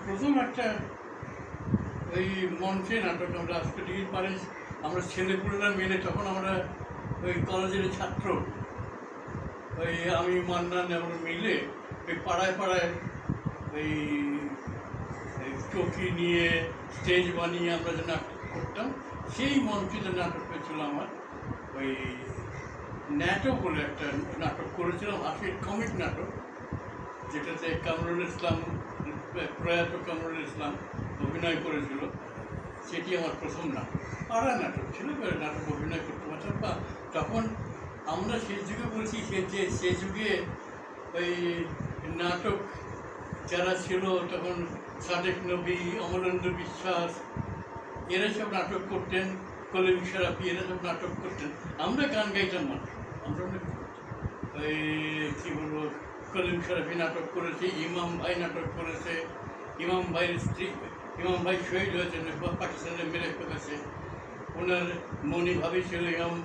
প্রথম একটা ওই মঞ্চে নাটক আমরা আজকে ডিগ্রি পারে আমরা ছেলেপুলেরা মিলে তখন আমরা ওই কলেজের ছাত্র ওই আমি মান্নান এবং মিলে ওই পাড়ায় পাড়ায় ওই চৌকি নিয়ে স্টেজ বানিয়ে আমরা যে নাটক করতাম সেই মঞ্চে নাটক হয়েছিল আমার ওই ন্যাটো বলে একটা নাটক করেছিলাম হাসির কমিক নাটক যেটাতে কামরুল ইসলাম প্রয়াত কামরুল ইসলাম অভিনয় করেছিল সেটি আমার প্রথম নাটক পাড়া নাটক ছিল নাটক অভিনয় করতে পারতাম বা তখন আমরা সেই যুগে বলছি সে যুগে ওই নাটক যারা ছিল তখন সাদেক নবী অমরেন্দ্র বিশ্বাস এরা সব নাটক করতেন কলিম শরাফি এরা সব নাটক করতেন আমরা গান গাইতাম মাত্র আমরা ওই কী বলবো কলিম শরাফি নাটক করেছে ইমাম ভাই নাটক করেছে ইমাম ভাইয়ের স্ত্রী ইমাম ভাই শহীদ হয়েছেন পাকিস্তানের মেরে ফেলেছে ওনার মণি ভাবি ছিল ইমাম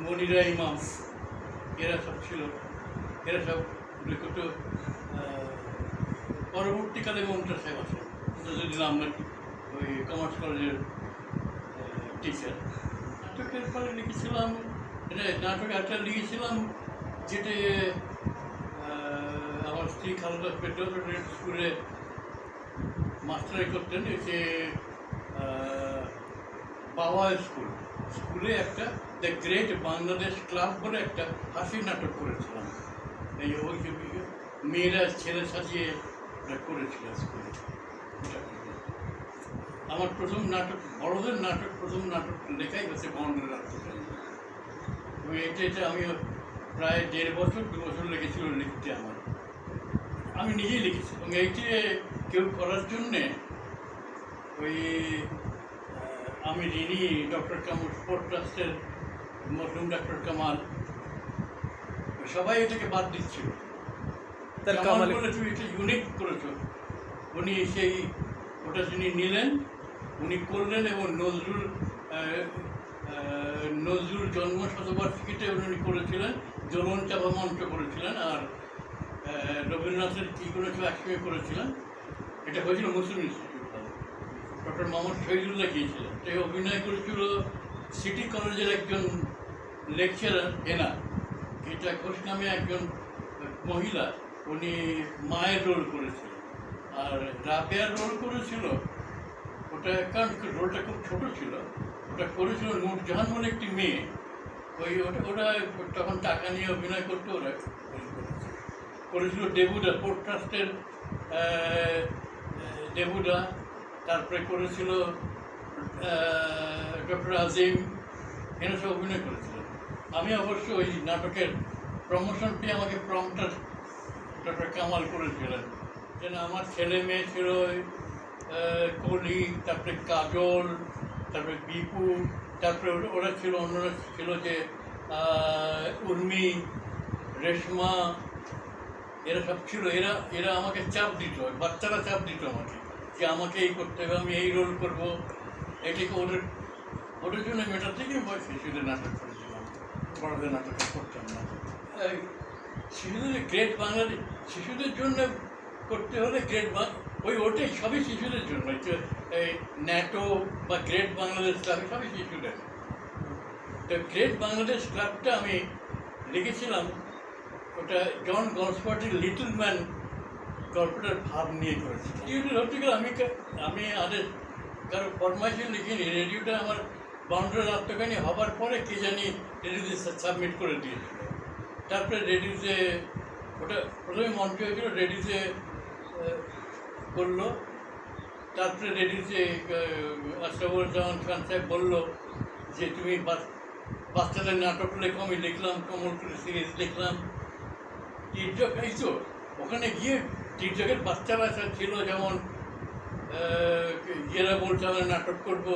মনিরা ইমাম এরা সব ছিল এরা সব লিখিত পরবর্তীকালে মমতা সাহেব আসেন যদি আমরা ওই কমার্স কলেজের টিচার নাটকের পরে লিখেছিলাম নাটক একটা লিখেছিলাম যেটা আমার স্ত্রী খালেদা পেট্রোল স্কুলে মাস্টারি করতেন যে বাবা স্কুলে একটা দ্য গ্রেট বাংলাদেশ ক্লাব বলে একটা হাসির নাটক করেছিলাম এই ওই মেয়েরা ছেলে সাজিয়ে করেছিল স্কুলে আমার প্রথম নাটক বড়দের নাটক প্রথম নাটক লেখাই হচ্ছে বর্ণের রাত্রিকাল এটা আমি প্রায় 1.5 বছর 2 বছর লেগেছিল লিখতে আমার আমি নিজেই লিখেছি এবং এইটি কেউ করার জন্যে ওই আমি ঋণী ডক্টর কামাল স্পোর্ট ট্রাস্টের মরহুম ডক্টর কামাল সবাই এটাকে বাদ দিচ্ছিল কামাল বলে তুমি এটা ইউনিক করেছো উনি সেই ওটা যিনি নিলেন উনি করলেন এবং নজরুল জন্ম শতবার্ষিকীতে উনি করেছিলেন জ্বলন চাপা মঞ্চ করেছিলেন আর রবীন্দ্রনাথের কী করেছিল একসঙ্গে করেছিলেন এটা হয়েছিল মুসলিম ইনস্টিটিউট ডক্টর মোহাম্মদ শহীদুল্লাহ গিয়েছিলেন তাই অভিনয় করেছিল সিটি কলেজের একজন লেকচারার এনা গীতা ঘোষ নামে একজন মহিলা উনি মায়ের রোল করেছিল আর রাবেয়ার রোল করেছিল ওটা কারণ রোলটা খুব ছোটো ছিল ওটা করেছিল নূরজাহান বলে একটি মেয়ে ওরা তখন টাকা নিয়ে অভিনয় করতো ওরা করেছিল দেবুদা পোর্ট ট্রাস্টের দেবুদা তারপরে করেছিল ডক্টর আজিম এরা সব অভিনয় করেছিল আমি অবশ্য ওই নাটকের প্রমোশন পেয়ে আমাকে প্রম্পটার ডক্টর কামাল করেছিলেন যেন আমার ছেলে মেয়ে ছিল কলি তারপরে কাজল তারপরে বিপু তারপরে ওরা ছিল অন্যরা ছিল যে উর্মি রেশমা এরা সব ছিল এরা আমাকে চাপ দিত বাচ্চারা চাপ দিত আমাকে যে আমাকে এই করতে হবে আমি এই রোল করবো এটাকে ওদের জন্য মেটার থেকে শিশুদের নাটক করেছিলাম বড়দের নাটক করতাম না শিশুদের গ্রেট বাংলাদেশ শিশুদের জন্য করতে হলে ওটাই সবই শিশুদের জন্য এই ন্যাটো বা গ্রেট বাংলাদেশ ক্লাব সবই শিশুদের তো গ্রেট বাংলাদেশ ক্লাবটা আমি লিখেছিলাম ওটা জন গলসপার্টির লিটল ম্যান গল্পটার ভাব নিয়ে করেছি রেডিওটা হচ্ছে আমি আদের কারো ফরমাইশে লিখিনি রেডিওটা আমার বাউন্ডারি আত্মকাহিনী হবার পরে কে জানি রেডিওতে সাবমিট করে দিয়েছিল তারপরে রেডিওতে ওটা প্রথমে মঞ্চ হয়েছিল রেডিওতে করলো তারপরে রেডিওতে আশরাফুজ্জামান খান সাহেব বললো যে তুমি বাচ্চাদের নাটক লেখো আমি লিখলাম কমলপুর সিরিজ লিখলাম টিরজক এই তো ওখানে গিয়ে টিরজকের বাচ্চারা ছিল যেমন এরা বলছে আমরা নাটক করবো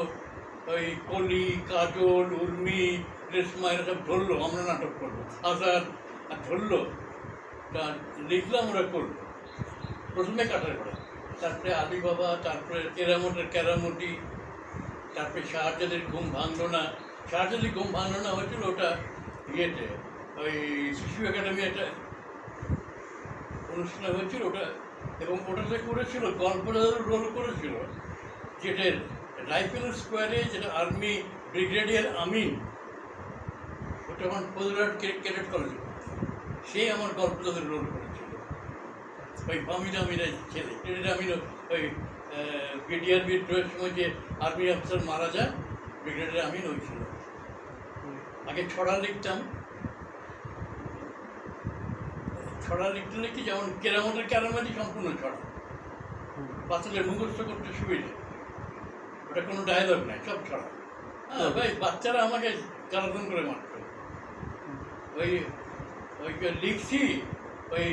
ওই কলি কাজল উর্মি রেশমা এরা সব ধরলো আমরা নাটক করবো আজাদ আর ধরলো তা লিখলাম ওরা করলো প্রথমে কাটার করা তারপরে আলি বাবা তারপরে কেরামতি তারপরে শাহজাদের ঘুম ভাঙলো না শাহজাদি ঘুম ভাঙলো না হয়েছিল ওটা ইয়েতে ওই শিশু একাডেমি একটা অনুষ্ঠান হয়েছিল ওটা এবং ওটাতে করেছিল গল্পের রোল করেছিল, যেটা রাইফেল স্কোয়ারে, যেটা আর্মি ব্রিগেডিয়ার আমিন, ওটা আমার ফজলাট ক্যাডেট কলেজে, সে আমার গল্পটাতে রোল করেছিল। ওই আমিন আমিনের ছেলে, ক্যাডেট আমিন, ওই বিডিআর বিদ্রোহের সময় যে আর্মি অফিসার মারা যায়, ব্রিগেডিয়ার আমিন ওই ছিল। আগে ছড়া লিখতাম, ছড়া লিখতে লিখতে যেমন কেরামতের কেরামতি সম্পূর্ণ ছড়া, বাচ্চাদের মুখস্থ করতে সুবিধে, ওটা কোনো ডায়লগ নাই, সব ছড়া। হ্যাঁ ভাই, বাচ্চারা আমাকে জ্বালাতন করে মারত। ওই ওই লিখছি, ওই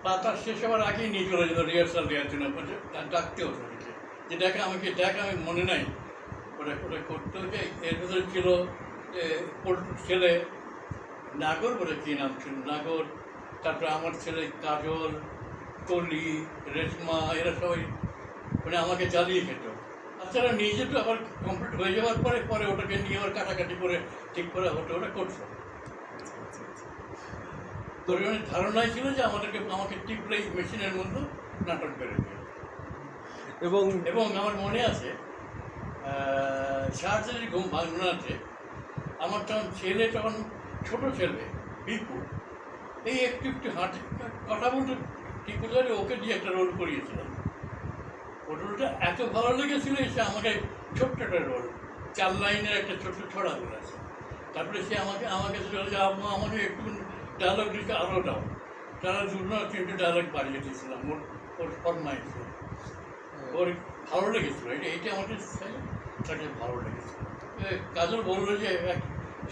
পাতা শেষ হওয়ার আগেই নিয়ে চলে যেত রিহার্সাল দেওয়ার জন্য, ডাকতে হতো যে ডাকে আমাকে ডাক, আমি মনে নাই, ওটা ওটা করতে হচ্ছে। এর ভেতরে ছিল পল্টুর ছেলে নাগর, বলে কী নাম ছিল, নাগর, তারপরে আমার ছেলে কাজল, কলি, রেশমা, এরা সবাই মানে আমাকে জ্বালিয়ে খেত। তাছাড়া নিজে তো আবার কমপ্লিট হয়ে যাওয়ার পরে পরে ওটাকে নিয়ে আবার কাটাকাটি করে ঠিক করে হতো, ওটা করতো। পরিমাণের ধারণাই ছিল যে আমাকে টিপলেই মেশিনের মধ্যে নাটক বেরোবে। এবং আমার মনে আছে শাহজাহানের ঘুম ভাঙনাতে আমার তখন ছেলে, তখন ছোটো ছেলে বিপু, এই একটু একটু হাঁটে, কথা বলতে ঠিক করে ওকে দিয়ে একটা রোল করিয়েছিলাম। ও রোলটা এত ভালো লেগেছিল, সে আমাকে ছোট্ট একটা রোল, 4 লাইনের একটা ছোট্ট ছড়া বলেছে। তারপরে সে আমাকে চলে যে আমাকে একটু ডায়লগ দিতে আরও দাও, তারা 2-3টে ডায়লগ বাড়িয়ে দিয়েছিলাম ওর ফরমাইছে। ওর ভালো লেগেছিলো, এইটা আমাকে তাকে ভালো লেগেছিল। কাজল বললো যে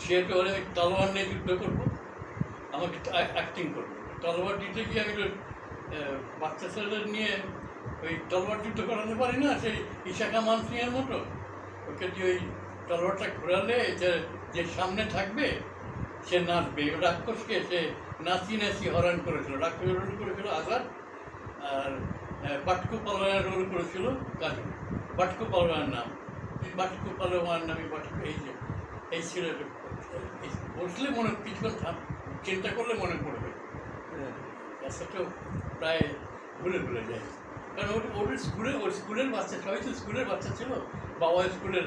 সে তো ওরা তলোয়ার নিয়ে যুদ্ধ করবো, আমাকে অ্যাক্টিং করবো। তলোয়ার দিতে গিয়ে আমি বাচ্চা ছেলেদের নিয়ে ওই তলোয়ার যুদ্ধ করাতে পারি না, সেই ইশাকা মানসিংয়ের মতো। ওকে দিয়ে ওই তলোয়ারটা ঘোরালে যে সামনে থাকবে সে নাচবে। রাক্ষসকে সে নাচি হরণ করেছিল, রাক্ষসের রোল করেছিল আজাদ, আর বাটকু পালোয়ানের রোল করেছিল কাজল। বাটকু পালোয়ানের নাম, বাটকু পালোয়ান নামে বাটকু, এই ছিল। বসলে মনে কিছুক্ষণ চিন্তা করলে মনে পড়বে, রাস্তাটাও প্রায় ভুলে যায়। কারণ ওর স্কুলের বাচ্চা, সবাই তো স্কুলের বাচ্চা ছিল, বাবা স্কুলের।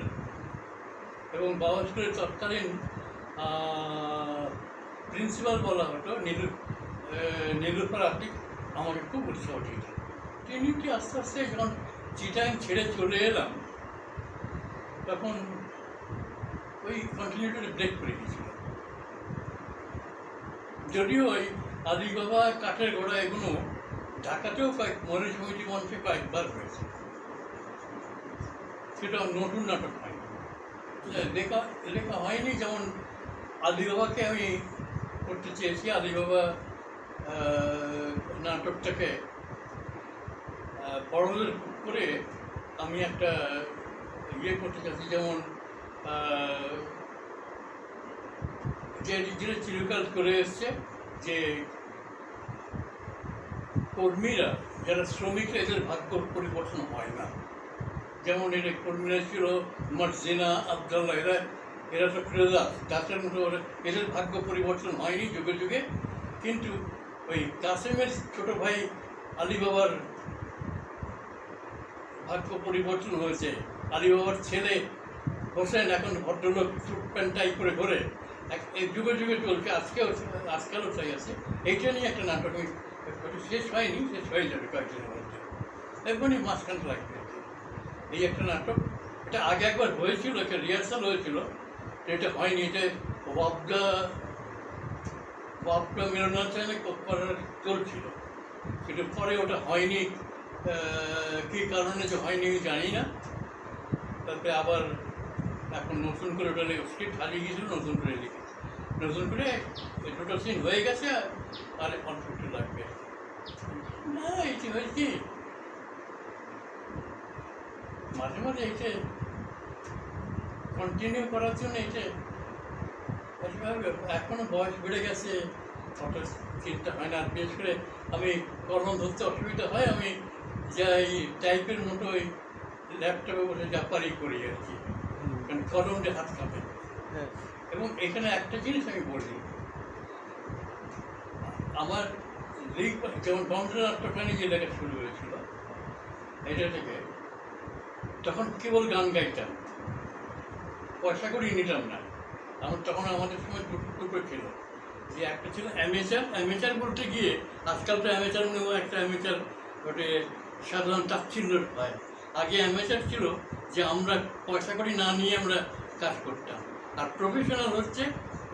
এবং বাবা স্কুলের তৎকালীন প্রিন্সিপাল বলা হতো নীলুফার আতিক, আমাকে খুব উৎসাহ দিয়েছিল। তিনি কি আস্তে আস্তে যখন চিটাং ছেড়ে চলে এলাম, তখন ওই কন্টিনিউটি ব্রেক করে দিয়েছিল। যদিও ওই আদি বাবা, কাঠের ঘোড়া, এগুলো ঢাকাতেও মনে সমিতি মঞ্চে কয়েকবার হয়েছে, সেটা নতুন নাটক হয়নি, লেখা হয়নি। যেমন আদি বাবাকে আমি করতে চেয়েছি, আদি বাবা নাটকটাকে বড়দের করে আমি একটা ইয়ে করতে চাচ্ছি, যেমন যেটা চিরকাল করে এসছে, যে কর্মীরা যারা শ্রমিকরা, এদের ভাগ্য পরিবর্তন হয় না। যেমন এর কর্মীরা ছিল মার্জিনা, আবদুল্লাহ, এরা তো ক্রেজাস দাসের মতো, এদের ভাগ্য পরিবর্তন হয়নি যুগে যুগে। কিন্তু ওই কাসেমের ছোট ভাই আলী বাবার ভাগ্য পরিবর্তন হয়েছে। আলী বাবার ছেলে হোসেন এখন ভদ্রলোক, স্যুট প্যান্ট টাই করে ঘোরে, এই যুগে যুগে চলছে, আজকালও চাই আছে। এইটা নিয়ে একটা নাটক আমি শেষ হয়নি, শেষ হয়ে যাবে কয়েকদিনের মধ্যে, এমনি মাঝখান লাগবে। এই একটা নাটক, এটা আগে একবার হয়েছিল, একটা রিহার্সাল হয়েছিল, এটা হয়নি। এটা ওয়াবটা মিলনাচানে করার চলছিল, কিন্তু পরে ওটা হয়নি। কী কারণে যে হয়নি আমি জানি না। তারপরে আবার এখন নতুন করে ওটা স্ক্রিপ্ট হারিয়ে গিয়েছিল, নতুন করে লিখেছি, নতুন করে দুটো সিন হয়ে গেছে, আর অল্প একটু লাগবে। না, এটি হয়েছে মাঝে মাঝে, এইটা কন্টিনিউ করার জন্য এটা এখনও বয়স বেড়ে গেছে, অত চিন্তা হয় না। আর বিশেষ করে আমি কলম ধরতে অসুবিধা হয়, আমি যাই টাইপের মতো ওই ল্যাপটপে বসে যা পারি করি আর কি, কারণ কলম দিয়ে হাত কাঁপে। এবং এখানে একটা জিনিস আমি বলি, আমার লিগ যেমন বঙ্গের নাট্যখানি যে লেখা শুরু হয়েছিল এটা থেকে, তখন কেবল গান গাইতাম, পয়সা করে নিতাম না। তখন আমাদের সময় দুটো টুকরো ছিল, যে একটা ছিল অ্যামেচার। অ্যামেচার বলতে গিয়ে আজকাল তো অ্যামেচার নেও, একটা অ্যামেচার ওটা সাধারণ তাচ্ছিল্য হয়। আগে অ্যামেচার ছিল যে আমরা পয়সা করি না নিয়ে আমরা কাজ করতাম, আর প্রফেশনাল হচ্ছে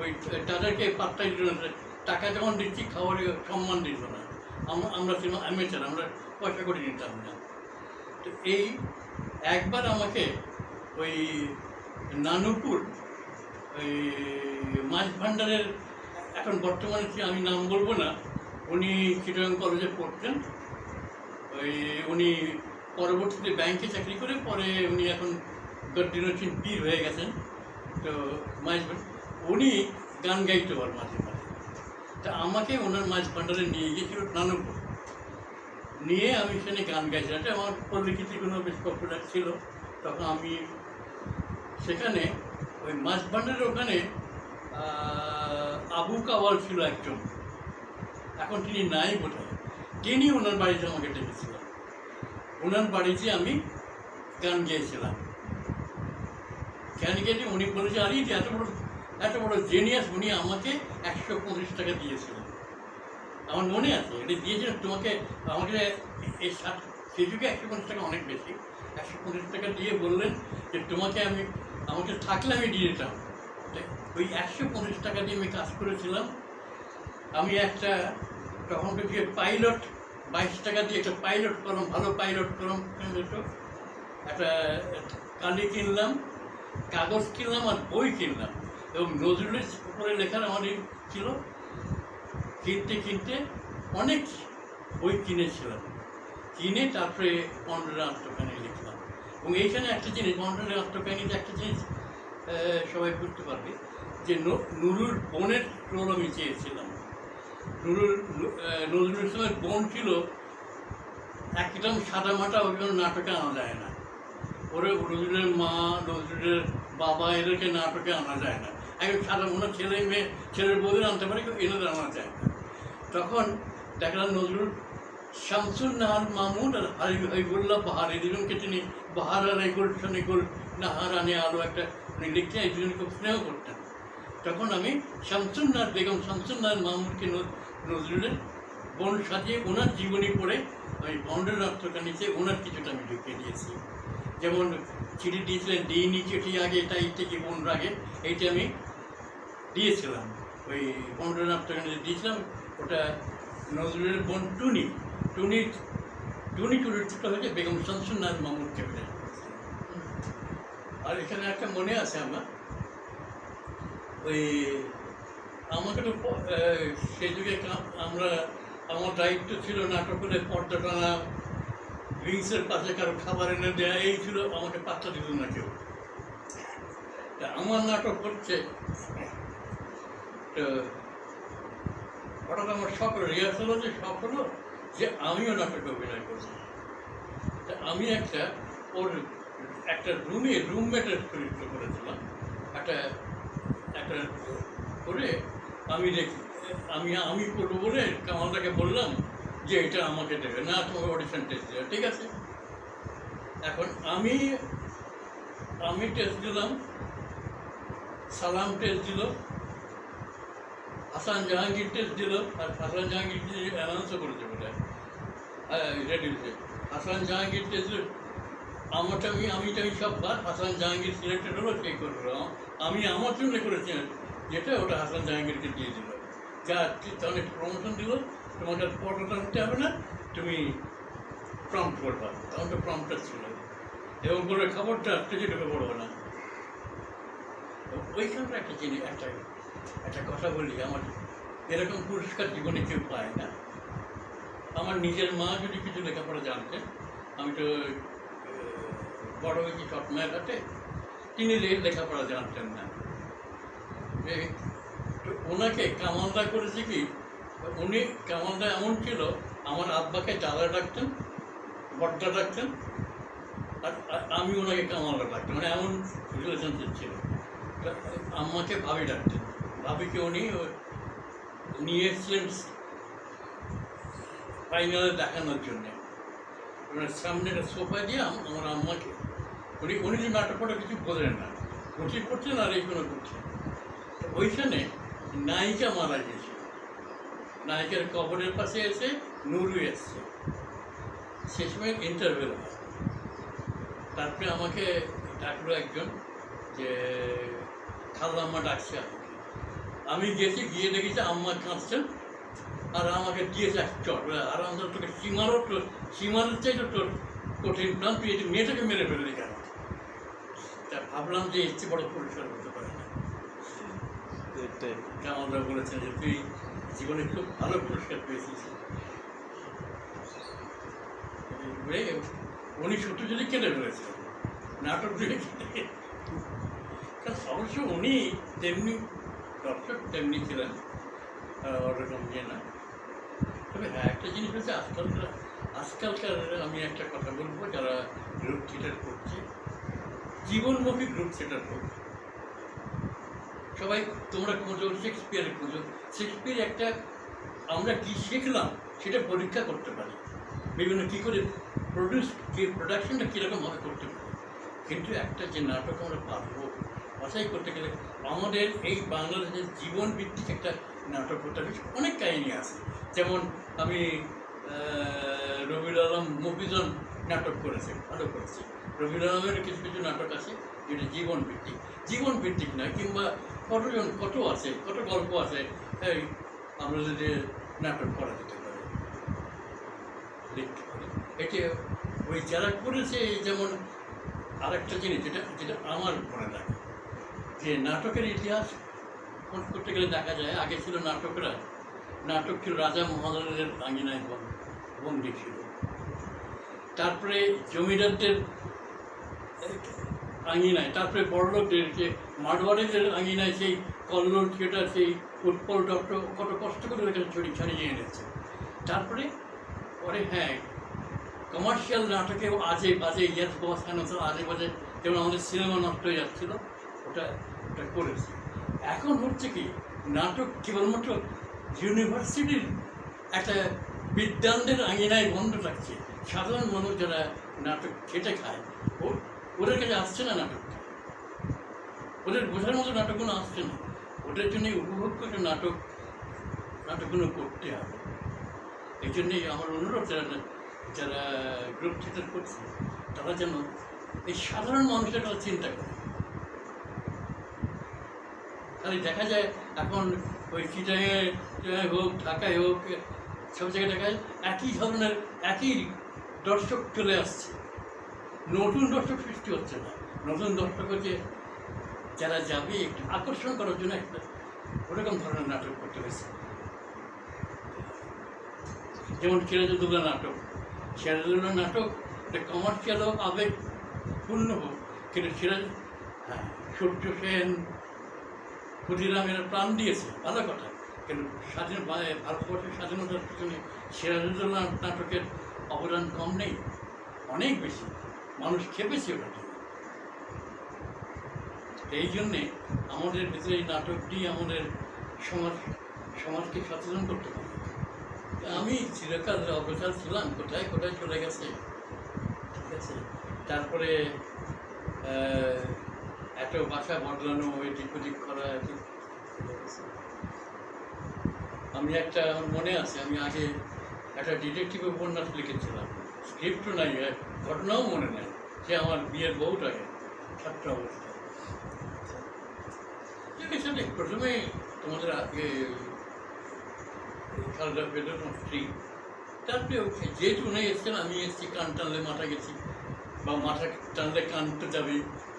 ওই তাদেরকে পাত্তাই দিল না, টাকা যখন দিচ্ছি খাবারে সম্মান দিত না। আমরা ছিলাম অ্যামেচার, আমরা পয়সা করে নিতাম না। তো এই একবার আমাকে ওই নানুপুর ওই মাছ ভাণ্ডারের, এখন বর্তমানে আমি নাম বলবো না, উনি চিটাগাং কলেজে পড়তেন। উনি পরবর্তীতে ব্যাংকে চাকরি করে, পরে উনি এখন গদ্দিনুদ্দিন পীর হয়ে গেছেন। তো উনি গান গাইতে পার মাঝে মাঝে। তা আমাকে ওনার মাছ ভাণ্ডারে নিয়ে গিয়েছিল নানুপুর, নিয়ে আমি সেখানে গান গাইছিলাম। এটা আমার পল্লিকীর্তিগুলো বেশ পপুলার ছিল তখন। আমি সেখানে ওই মাছ ভাণ্ডারের ওখানে আবু কাওয়াল ছিল একজন, এখন তিনি নাই বোধহয়। তিনি ওনার বাড়িতে আমাকে ডেকেছিলেন, ওনার বাড়িতে আমি গান গেয়েছিলাম। গান গেয়েছি, উনি বলেছে আরে এত বড় জেনিয়াস, উনি আমাকে 125 টাকা দিয়েছিলেন। আমার মনে আছে এটা দিয়েছিলেন তোমাকে, আমাকে এই সেই যুগে 150 টাকা অনেক বেশি। 150 টাকা দিয়ে বললেন যে আমাকে থাকলে আমি দিয়ে দিতাম। ওই 150 টাকা দিয়ে আমি কাজ করেছিলাম। আমি একটা তখনকার যে পাইলট 22 টাকা দিয়ে একটা পাইলট কলম, ভালো পাইলট কলম একটা কালি কিনলাম, কাগজ কিনলাম আর বই কিনলাম, এবং নজরুলের উপরে লেখার আমাদের ছিল। কিনতে অনেক বই কিনেছিলাম, কিনে তারপরে বঙ্গের নাট্যখানি লিখলাম। এবং এইখানে একটা জিনিস, বঙ্গের নাট্যখানিতে একটা জিনিস সবাই বুঝতে পারবে, যে নুরুর বোনের রোল আমি চেয়েছিলাম। নজরুল ইসলামের বোন ছিল একদম সাদামাটা, ওই জন্য নাটকে আনা যায় না। নজরুলের মা, নজরুলের বাবা, এদেরকে নাটকে আনা যায় না। একদম সাদা মনে ছেলের বউদের আনতে পারে, কিন্তু এদের আনা যায় না। তখন দেখলাম নজরুল শামসুন নাহার মামুন আর হাবিবুল্লাহ বাহার, এই দুজনকে তিনি বাহার আর গোল নাহার আনে আলো একটা উনি লিখতে, এই দুজনকে খুব স্নেহ করতেন। তখন আমি শামসুন্নাহার বেগম, শামসুন্নাহার মামুনকে নজরুলের বোন সাজিয়ে ওনার জীবনী পড়ে আমি বঙ্গের নাট্যখানিতে ওনার কিছুটা আমি ঢুকিয়ে দিয়েছি। যেমন চিঠি দিয়েছিলেন দিইনি চিঠি আগে, এটা এইটা জীবন রাগে, এইটা আমি দিয়েছিলাম ওই বঙ্গের নাট্যখানিতে দিয়েছিলাম। ওটা নজরুলের বোন টুনি চরিত্রটা হয়েছে বেগম শামসুন্নাহার মামুনকে। আর এখানে একটা মনে আছে আমার, ওই আমাকে তো সেই যুগে আমার দায়িত্ব ছিল নাটকের পর্দা টানা, উইংসের পাশে কারো খাবার এনে দেওয়া, এই ছিল, আমাকে পাত্তা দিত না কেউ। তা আমার নাটক হচ্ছে, তো হঠাৎ আমার শখ হলো, রিহার্সাল হচ্ছে, শখ হলো যে আমিও নাটকে অভিনয় করছি। তা আমি একটা রুমমেটের চরিত্র করেছিলাম। একটা করে আমি করবো বলে কামালদাকে বললাম যে এটা আমাকে দেবে না, তোমাকে অডিশন টেস্ট দেবে, ঠিক আছে। এখন আমি টেস্ট দিলাম, সালাম টেস্ট দিল, হাসান জাহাঙ্গীর টেস্ট দিল। আর হাসান জাহাঙ্গীর অ্যানাউন্সও করেছে বোধহয় রেডিওতে, হাসান জাহাঙ্গীর টেস্ট দিল। আমি সব বার হাসান জাহাঙ্গীর সিলেক্টেড হলো, সেই করলো। আমি আমার জন্য করেছি যেটা, ওটা হাসান জাহাঙ্গীরকে দিয়ে দিল। যা তাহলে প্রমোশন দিল, তোমাকে পড়াটা হতে হবে না, তুমি প্রম্পট করবা। তখন তো প্রম্পটার ছিল, এবং বলে খবরটা স্টেজে ঢুকে পড়বো না। ওইখানটা একটা জিনিস, একটা কথা বলি, আমার এরকম পুরস্কার জীবনে কেউ পায় না। আমার নিজের মা যদি কিছু লেখাপড়া জানতেন, আমি তো বড় হয়েছি স্বপ্নের হাতে, তিনি লেখাপড়া জানতেন না। তো ওনাকে কামালদা করেছে কি, কামালদা এমন ছিল, আমার আব্বাকে দাদা ডাকতেন, বড়দা ডাকতেন, আর আমি ওনাকে কামালদা ডাকতাম, মানে এমন রিলেশনশিপ ছিল। আম্মাকে ভাবি ডাকতেন, ভাবিকে উনি নিয়ে এসেছিলেন ফাইনালে দেখানোর জন্যে। সামনে একটা সোফা দিয়ে আমার আম্মাকে, উনি যে নাটকটা কিছু বোঝেন না, বসে পড়ছেন আর এইগুলো করছেন। ওইখানে নায়িকা মারা গেছে, নায়িকার কবরের পাশে এসে নুরু এসছে, সে সময় ইন্টারভেল হয়। তারপরে আমাকে ডাকলো একজন যে খালাম্মা ডাকছে আমাকে। আমি গেছি, গিয়ে দেখেছি আম্মা কাঁদছেন আর আমাকে দিয়েছে এক চট, আর আমাদের তোকে সীমারের চাইতে তোর কঠিন প্ল্যান, তুই এই মেয়েটাকে মেরে ফেললি কেন? তা ভাবলাম যে এর চেয়ে বড় পরিষ্কার হতে পারে না। আমরা বলেছেন যে তুই জীবনে খুব ভালো পুরস্কার পেয়েছিস। উনি সত্যি যদি কেটে ফেলেছে নাটক দিয়ে, অবশ্য উনি তেমনি দর্শক তেমনি ছিলেন, ওরকম ইয়ে না। তবে হ্যাঁ, একটা জিনিস হচ্ছে আজকালকার আমি একটা কথা বলবো, যারা গ্রুপ থিয়েটার করছে, জীবনমুখী গ্রুপ থিয়েটার করছে, সবাই তোমরা খোঁজো শেক্সপিয়ারে, খোঁজো শেক্সপিয়ার একটা আমরা কী শিখলাম সেটা পরীক্ষা করতে পারি, বিভিন্ন কী করে প্রোডাকশনটা কীরকমভাবে করতে পারি। কিন্তু একটা যে নাটক আমরা পারবো বাছাই করতে গেলে আমাদের এই বাংলাদেশের জীবনভিত্তিক একটা নাটক করতে হবে। অনেক কাহিনী আছে, যেমন আমি রবিউল আলম মফিজন নাটক করেছে, ভালো করেছে। রবিউল আলমের কিছু কিছু নাটক আছে যেটা জীবনভিত্তিক নয়, কিংবা কত আছে, কত গল্প আছে, এই আমরা যদি নাটক করা যেতে পারে, লিখতে পারি। এটি ওই যারা করেছে, যেমন আরেকটা জিনিস যেটা আমার মনে লাগে, যে নাটকের ইতিহাস করতে গেলে দেখা যায় আগে ছিল নাটক ছিল রাজা মহারাজাদের আঙিনায় বন্দী ছিল, তারপরে জমিদারদের আঙিনায়, তারপরে বড়লোকদের যে মারওয়ারিদের আঙিনায় সেই কল্লোল থিয়েটার, সেই উৎপল ডক্টর কত কষ্ট করে ওইখানে ছাড়িয়ে এনেছে। তারপরে হ্যাঁ, কমার্শিয়াল নাটকেও আজে বাজে ইয়াস বাস আজে বাজে, যেমন আমাদের সিনেমা নষ্ট হয়ে যাচ্ছিলো, ওটা করেছে। এখন হচ্ছে কি, নাটক কেবলমাত্র ইউনিভার্সিটির একটা বিদ্যানদের আঙিনায় বন্ধ থাকছে। সাধারণ মানুষ যারা নাটক খেটে খায়, ওদের কাছে আসছে না নাটকটা, ওদের বোঝার মতো নাটকগুলো আসছে না। ওদের জন্যই উপভোগ করে নাটকগুলো করতে হবে। এই জন্যেই আমার অনুরোধ, যারা গ্রুপ থিয়েটার করছে তারা যেন এই সাধারণ মানুষের কথা চিন্তা করে। খালি দেখা যায় এখন ওই চিটাগাঁয়ে হোক, ঢাকায় হোক, সব জায়গায় দেখা যায় একই দর্শক চলে আসছে, নতুন দর্শক সৃষ্টি হচ্ছে না। নতুন দর্শক হচ্ছে যারা যাবে একটু আকর্ষণ করার জন্য একটা ওরকম ধরনের নাটক করতে হয়েছে। যেমন সিরাজউদ্দৌলা নাটক একটা কমার্শিয়াল হোক, আবেগপূর্ণ হোক, কিন্তু সূর্য সেন, ক্ষুদিরাম এরা প্রাণ দিয়েছে, ভালো কথা। কিন্তু ভারতবর্ষের স্বাধীনতার পিছনে সিরাজউদ্দৌলা নাটকের অবদান কম নেই, অনেক বেশি। মানুষ খেপেছে ওটা। এই জন্যে আমাদের ভিতরে এই নাটকটি আমাদের সমাজকে সচেতন করতে পারে। আমি চিরকাল অগ্রসর ছিলাম, কোথায় চলে গেছে, ঠিক আছে। তারপরে এত ভাষা বদলানো, এদিক ওদিক করা, আমি মনে আছে, আমি আগে একটা ডিটেকটিভ উপন্যাস লিখেছিলাম, স্ক্রিপ্টও নাই, ঘটনাও মনে নেই, সে আমার বিয়ের বউটাকে ছাত্র অবস্থায়। সাথে প্রথমে তোমাদের আগে খালেদা বেগম স্ত্রী, তারপরে যেহেতু উনি এসছেন, আমি এসেছি, কান টানলে মাথা গেছি, বা মাথা টানলে কান তো যাবে,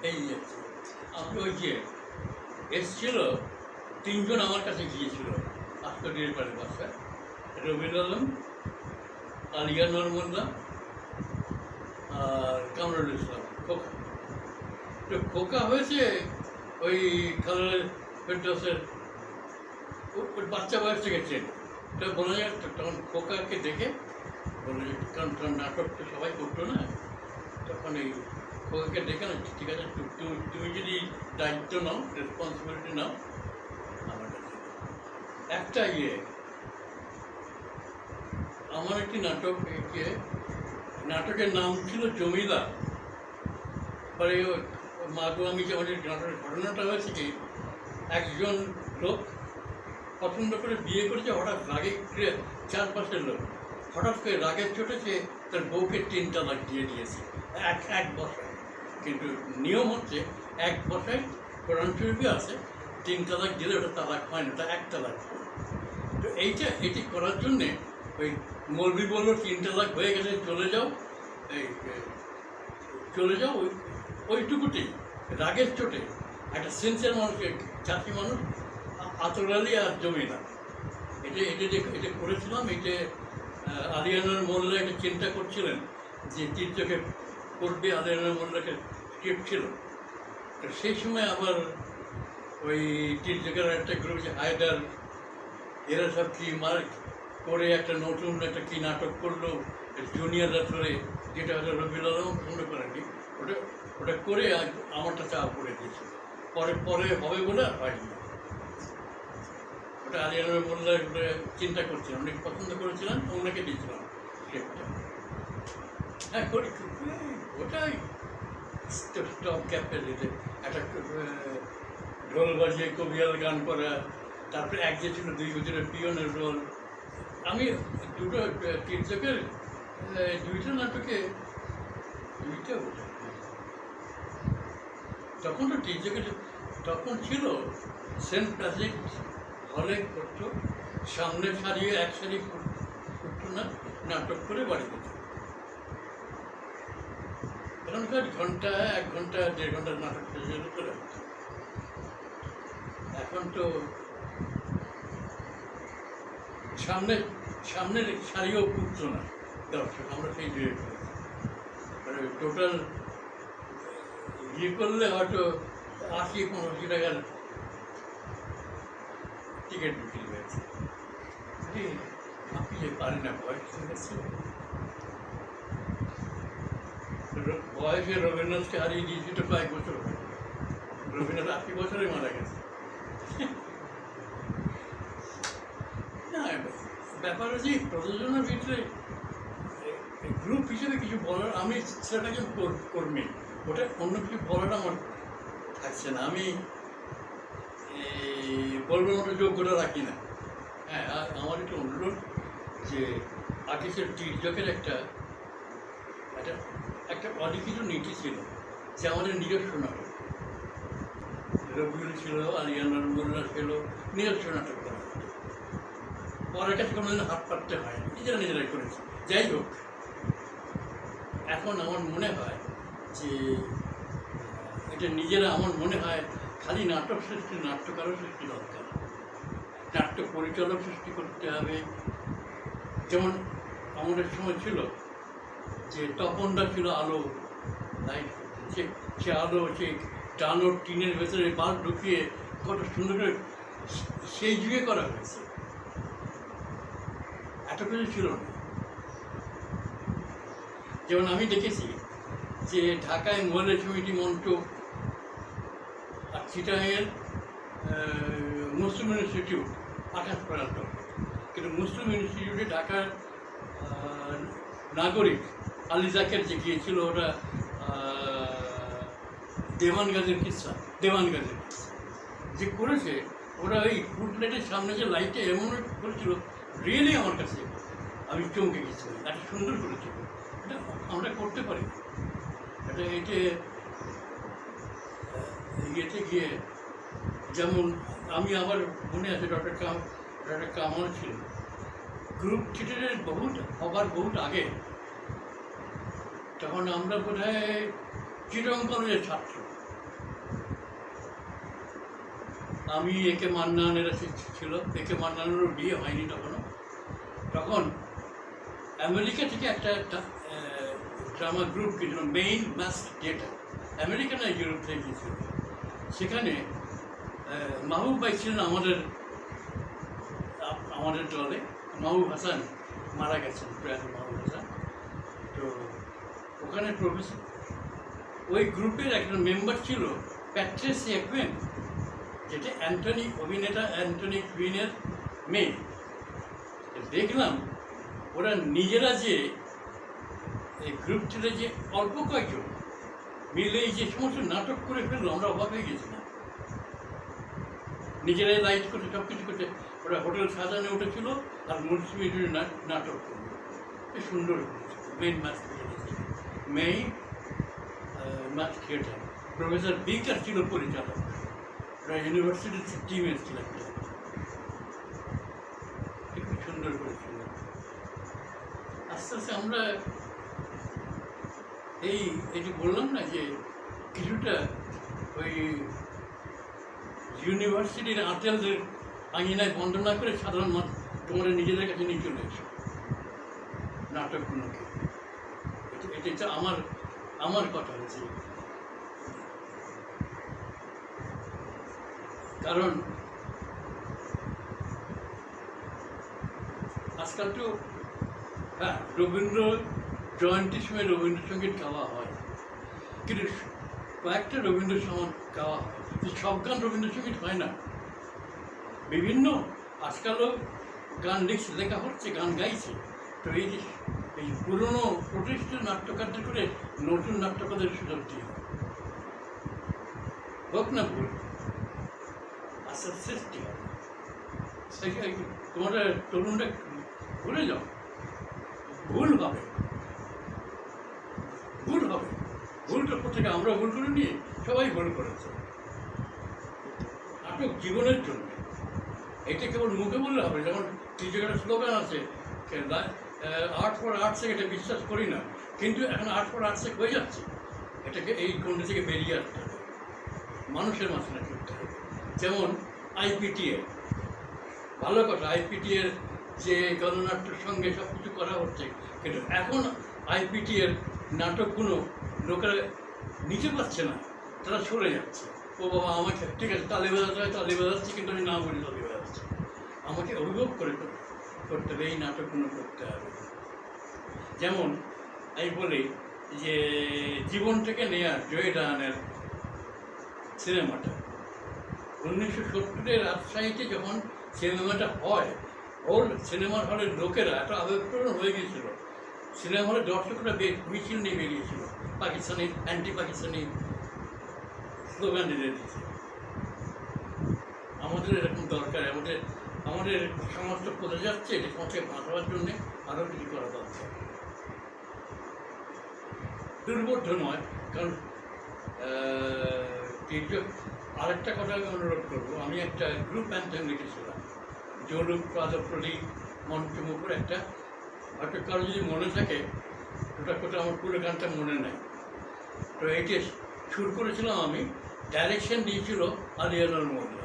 এই যাচ্ছে। আমি ওই যে এসছিল, তিনজন আমার কাছে গিয়েছিল আস্করিয়ার পাড়ে বাসায়, রবিউল আলম, আলিয়া নরমুল্লাহ আর কামরুল ইসলাম, খোকা। তো খোকা হয়েছে ওই খালেদা ফেরদৌসের বাচ্চা বয়স থেকে ট্রেন। তো বলা যায়, তখন খোকাকে দেখে বলে, কারণ নাটক তো সবাই করতো না, তখন এই খোকাকে দেখে না, ঠিক আছে, তুমি যদি দায়িত্ব নাও, রেসপন্সিবিলিটি নাও, আমার কাছে একটা আমার একটি নাটক নাটকের নাম ছিল জমিলা। পরে মাগো আমি যে আমাদের নাটকের ঘটনাটা হয়েছে কি, একজন লোক পছন্দ করে বিয়ে করেছে, হঠাৎ রাগে চারপাশের লোক হঠাৎ করে রাগের চোটে সে তার বউকে 3 তালাক দিয়ে দিয়েছে এক বছর। কিন্তু নিয়ম হচ্ছে 1 বছর কোরআন শরীফে আছে 3 তালাক দিলে ওটা তালাক হয় না, ওটা 1 তালাক। তো এটি করার জন্যে ওই মৌলবি বললো 3 তালাক হয়ে গেছে, চলে যাও ওইটুকুতেই রাগের চোটে একটা সেন্সের মানুষকে, চাষি মানুষ আতর আলী আর জমিলা, এটা করেছিলাম। এটা আলিয়ানার মোল্লা একটা চিন্তা করছিলেন যে তীর্থকে করবে, আলিয়ানার মোল্লাকে স্ক্রিপ্ট ছিল। তো সেই সময় আবার ওই তীর্থকের একটা গ্রুপ যে হায়দার, এরা সব কি করে একটা নতুন একটা কি নাটক করলো জুনিয়ররা ধরে, যেটা হয়তো রবিউল আলম পছন্দ করেনি, ওটা করে আমারটা চাপ করে দিয়েছে। পরে হবে বলে আর হয়নি। ওটা আলিয়ানার মোল্লা চিন্তা করছিলাম, অনেক পছন্দ করেছিলাম, ওনাকে দিয়েছিলাম স্ক্রিপ্টটা। হ্যাঁ করি, ওটাই স্টপ ক্যাপের দিতে একটা ঢোল বাজিয়ে কবিয়াল গান করা, তারপরে এক যে ছিল 2 বছরের পিয়নের রোল। আমি দুটো তীর্থকের 2টা নাটকে 2টা তখন তো তীর্থকের তখন ছিল সেন্ট প্যাসিক হলে করতো, সামনে সারিয়ে 1 সারি করতো না, নাটক করে বাড়ি যেত। এখনকার ঘন্টা 1 ঘন্টা 1.5 ঘন্টার নাটক শেষে চলে আসতো। এখন তো সামনের সারিও পুড়তো না দর্শক, আমরা সেই জুড়ে মানে টোটাল করলে হয়তো 80-85 টাকার টিকিট বিক্রি হয়েছে। আপনি যে পারি না বয়সে রবীন্দ্রনাথকে হারিয়ে দিয়েছি তো কয়েক বছর হয়। রবীন্দ্রনাথ 80 বছরে মারা গেছে। না ব্যাপার হচ্ছে প্রযোজনার ভিতরে গ্রুপ হিসেবে কিছু বলার, আমি সেটা একজন কর্মী, ওটা অন্য কিছু বলার আমার থাকছে না। আমি বলবার মতো যোগ্যতা রাখি না। হ্যাঁ, আর আমার একটু অনুরোধ যে আর্টিস্টের তীর্থকের একটা অলিখিত নীতি ছিল যে আমাদের নিজস্ব নাটক, রবিউল ছিল, আলিয়ানার মোল্লা ছিল, নিজস্ব নাটক করা হতো। পরের কাছে কোনোদিন হাত পাততে হয়, নিজেরাই করেছি। যাই হোক, এখন আমার মনে হয় যে এটা নিজেরা, আমার মনে হয় খালি নাটক সৃষ্টি, নাট্যকারও সৃষ্টি দরকার, নাট্য পরিচালক সৃষ্টি করতে হবে। যেমন আমাদের সময় ছিল যে তপনদা ছিল আলো লাইট, সে আলো সে টানোর টিনের ভেতরে বাল্ব ঢুকিয়ে কত সুন্দর করে সেই যুগে করা হয়েছে, এত কিছু ছিল না। যেমন আমি দেখেছি যে ঢাকায় মহিলা সমিতি মঞ্চ আর চিটাঙের মুসলিম ইনস্টিটিউট 28 কিন্তু মুসলিম ইনস্টিটিউটে ঢাকার নাগরিক আলী জাকের যে গিয়েছিল, ওটা দেওয়ানগাজের কিস্সা যে করেছে, ওরা ওই ফুটলাইটের সামনে যে লাইটে এমন করেছিল, রিয়েলি আমার কাছে আমি চমকে গেছিলাম, এত সুন্দর করেছিল। এটা আমরা করতে পারি। ইয়েতে গিয়ে যেমন আমি আবার মনে আছে ডক্টর কামাল ছিল, গ্রুপ থিয়েটারের বহুত আগে, তখন আমরা বোধ হয় চিটং কলেজের ছাত্র, আমি একে মান্নানেরা ছিল, একে মান্নানেরও বিয়ে হয়নি তখন আমেরিকা থেকে একটা ড্রামা গ্রুপ গিয়েছিল, মেইন মাস থিয়েটার, আমেরিকা না ইউরোপ থেকে গিয়েছিল। সেখানে মাহবুব ভাই ছিলেন আমাদের দলে, মাহবুব হাসান মারা গেছেন, প্রয়াত মাহবুব হাসান। তো ওখানে প্রফেসর, ওই গ্রুপের একজন মেম্বার ছিল প্যাট্রিসিয়া কুইন, যেটা অভিনেতা অ্যান্টনি কুইনের মেয়ে। দেখলাম ওরা নিজেরা যে এই গ্রুপ ছিল যে অল্প কয়েকজন মিলে এই যে সমস্ত নাটক করে ফেললো, আমরা অবাক হয়ে গেছিলাম। নিজেরাই লাইট করতে সব কিছু করতে ওরা হোটেল সাজানো উঠেছিল আর মৌসুমী নাটক করলো, বেশ সুন্দর করেছিল। মেইন মাস থিয়েটার প্রফেসর বিকার ছিল পরিচালক, ওরা ইউনিভার্সিটির টিম এসেছিল, খুব সুন্দর করেছিল। আস্তে আস্তে আমরা এই যে বললাম না যে কিছুটা ওই ইউনিভার্সিটির আটেলদের আঙিনায় বন্ধ না করে সাধারণ মানুষ তোমরা নিজেদের কাছে নিয়ে চলে এসো নাটকগুলোকে। এটা আমার কথা হচ্ছে, কারণ আজকাল তো হ্যাঁ রবীন্দ্র জয়ন্তীর সময় রবীন্দ্রসঙ্গীত গাওয়া হয়, কিন্তু কয়েকটা রবীন্দ্র সঙ্গীত গাওয়া হয়, সব গান রবীন্দ্রসঙ্গীত হয় না। বিভিন্ন আজকালও গান লেখা হচ্ছে, গান গাইছে। তো এই যে এই পুরনো প্রতিষ্ঠিত নাট্যকারদের করে নতুন নাট্যকারদের সুযোগ দিয়ে হোক না ভুল, আস্তে আস্তে সৃষ্টি হবে। তোমরা তরুণরা ভুলে যাও, ভুল হবে, ভুলটা কোথেকে আমরা ভুল করে নিয়ে সবাই ভুল করেছে। নাটক জীবনের জন্য, এটা কেবল মুখে বললে হবে। যেমন কিছু একটা স্লোগান আছে, আর্ট ফর আর্টসে, এটা বিশ্বাস করি না, কিন্তু এখন আর্ট ফর আর্টসে হয়ে যাচ্ছে। এটাকে এই কোনটা থেকে বেরিয়ে আসতে হবে, মানুষের মাঝখানে করতে হবে। যেমন আইপিটিএ, ভালো কথা, আইপিটিএর যে গণনাট্যের সঙ্গে সব কিছু করা হচ্ছে, কিন্তু এখন আইপিটিএর নাটকগুলো লোকেরা নিতে পারছে না, তারা সরে যাচ্ছে। ও বাবা আমাকে ঠিক আছে তালে বাজাতে হয়, তালে বাজাচ্ছে, কিন্তু আমি না বলি তালে বাজাচ্ছি। আমাকে অভিভোগ করে করতে হবে, এই নাটকগুলো করতে হবে। যেমন আমি বলি যে জীবন থেকে নেয়া জয় রায়ানের সিনেমাটা 1970-এর রাজশাহীতে যখন সিনেমাটা হয়, ওর সিনেমার হলের লোকেরা এত আবেগপ্রবণ হয়ে গিয়েছিল, সিনেমা হলের দর্শকরা মিছিল নিয়ে বেরিয়েছিল, পাকিস্তানি অ্যান্টি পাকিস্তানি স্লোগান দিয়ে দিয়েছে। আমাদের এরকম দরকার, আমাদের সমাজটা পড়ে যাচ্ছে, এটা সমাজকে বাঁচাবার জন্যে আরও কিছু করা দরকার। দুর্বোধ্য নয়, কারণ আরেকটা কথা আমি অনুরোধ করবো, আমি একটা গ্রুপ অ্যান্থেম লিখেছিলাম, জলুক পাদপ্রদী মঞ্চমুখর একটা, হয়তো কারো যদি মনে থাকে, ওটা কোথাও আমার পুরো গানটা মনে নেই। তো এইটা সুর করেছিলাম আমি, ডাইরেকশন দিয়েছিল আলিয়ানুর মোল্লা।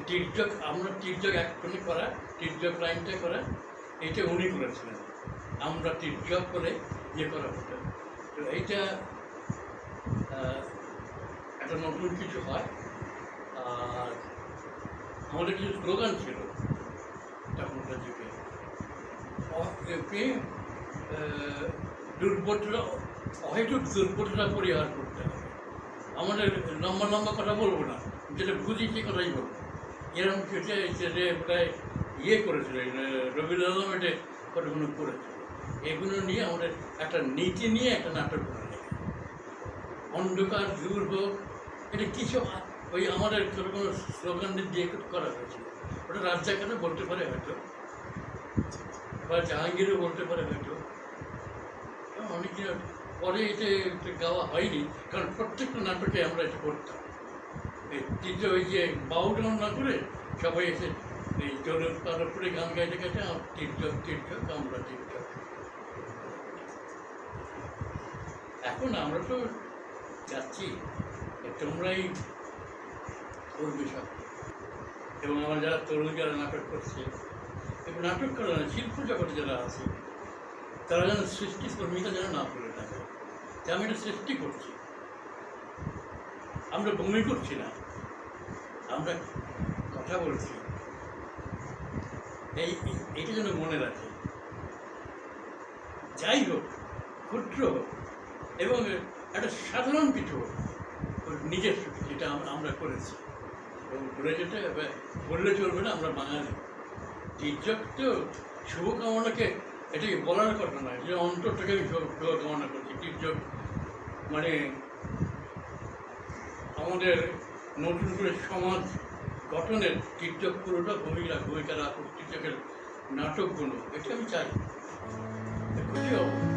টিকটক, আমরা টিকটক একটুখানি করা, টিকটক লাইনটা করা, এইটা উনি করেছিলেন। আমরা টিকটক করে ইয়ে করা হতো। তো এইটা একটা নতুন কিছু হয়। আর আমাদের কিছু স্লোগান ছিল তখনকার যুগে, দুর্বোধটা, অহেতুক দুর্বোধটা পরিহার করতে হবে। আমাদের লম্বা লম্বা কথা বলবো না, যেটা বুঝি সে কথাই বলবো। এরকম যে প্রায় ইয়ে করেছিল রবীন্দ্র আলম, এটা কতগুলো করেছিল। এগুলো নিয়ে আমাদের একটা নীতি নিয়ে একটা নাটক করে নেয়। অন্ধকার দূর হোক, এটা কিছু ওই আমাদের কোনো স্লোগান দিয়ে করা হয়েছিল। ওটা রাজ্জাকারও বলতে পারে হয়তো, বা জাহাঙ্গীরও বলতে পারে হয়তো। অনেক পরে এটা গাওয়া হয়নি, কারণ প্রত্যেকটা নাটকে আমরা এটা করতাম। এই তৃতীয় ওই যে বাউডাউন না করে সবাই এসে এই জলের পারপরে গান গাইতে গাইতে তীর্থক আমরা তীর্থক। এখন আমরা তো যাচ্ছি, তোমরাই করবে সব। এবং আমার যারা তরুণ, যারা নাটক করছে, এবং নাটক করে না, শিল্প জগতে যারা আছে, তারা যেন সৃষ্টিকর্মীটা যেন না ভুলে থাকে যে আমি এটা সৃষ্টি করছি, আমরা বমি করছি না, আমরা কথা বলছি। এইটা যেন মনে রাখে, যাই হোক, ক্ষুদ্র হোক এবং একটা সাধারণ কিছু হোক, নিজের যেটা আমরা করেছি। এবং ভুলে যেতে বললে চলবে না, আমরা বাঙালি। তীর্যক তো শুভকামনাকে এটা কি বলার কথা নয় যে অন্তর থেকে আমি কামনা করছি টিপজব মানে আমাদের নতুন করে সমাজ গঠনের টিপজব পুরোটা ভূমিকা রাখুক টিপজবের নাটকগুলো এটা আমি চাই খুশি হব।